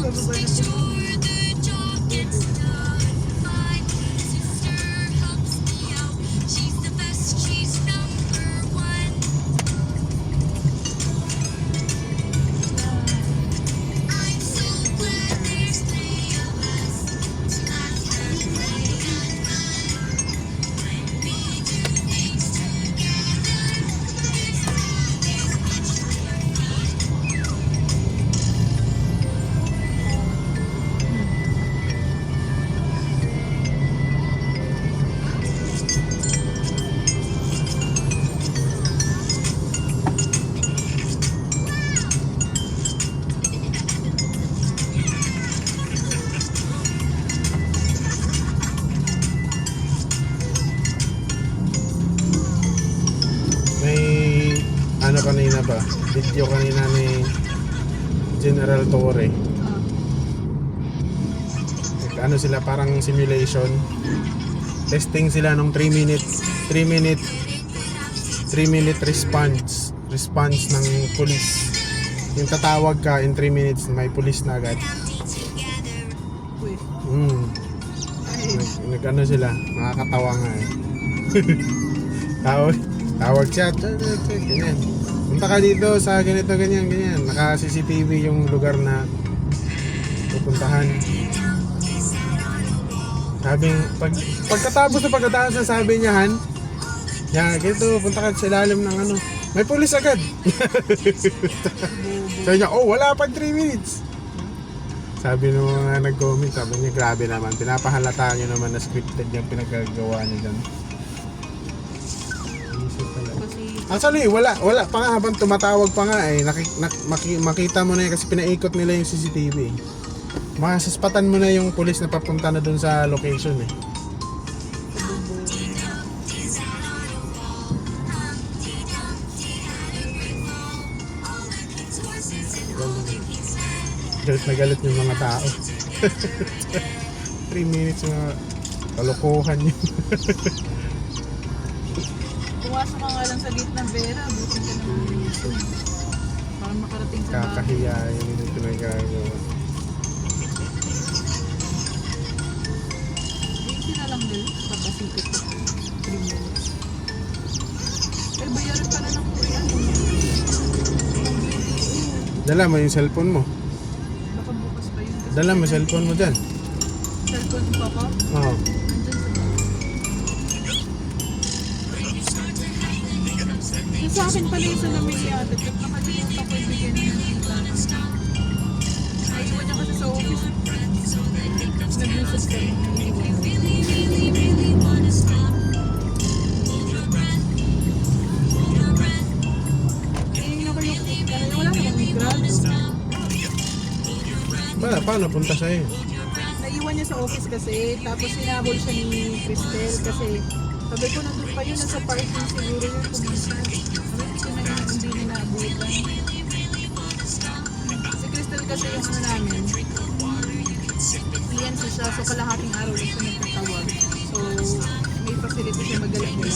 bababa na sila. Ano kanina ba? Video kanina ni General Torre. Ano sila, parang simulation. Testing sila nung 3 minute response ng police. Yung tatawag ka in 3 minutes, may police na agad. Nag-ano sila, nakakatawa nga eh. Tawag siya, ganyan. Punta ka dito sa ganito, ganyan. Naka CCTV yung lugar na pupuntahan. Pagkatapos na sabi niya, Han, yan, ganito, punta ka sa ilalim ng ano. May pulis agad. Sabi niya, oh, wala pang 3 minutes. Sabi nung mga nag-comment, sabi niya, grabe naman, pinapahalata niyo naman na scripted yung pinagagawa niyo dyan. Actually, wala pa nga habang tumatawag pa nga eh, makita mo na yun kasi pinaikot nila yung CCTV. Makasaspatan mo na yung pulis na papunta na dun sa location eh. Galit na galit yung mga tao. 3 minutes na kalokohan yun. Pumasok ka nga lang sa gate ng Vera, buti ka naman dito. Para makarating sa bahay. Kakahiyain yung pinagagawa. Hindi na lang din, papasikot ko. 3 minutes. Eh, bayaran pa na ng Korean. Dala mo yung cellphone mo. Baka bukas pa yun. Dala mo cellphone mo dyan. Cellphone mo pa pa? Oo. Sa akin pala yung salamin ni ate, at nakalimutan ko ibigay na ng tita. Naiwan niya kasi sa office. Nag-usap ka rin. Tingin ako yung wala namang grad. Paano punta sa'yo? Naiwan niya sa office kasi, tapos sinabol siya ni Cristel kasi sabi ko nandun pa yun, nasa parking siguro yun pumunta. Sabi ko na yun, hindi niya naabutan. Si Cristel kasi yung ano namin, PNC siya, so kalahating araw lang siya nagtatawag. So, may facility siya magalang nila.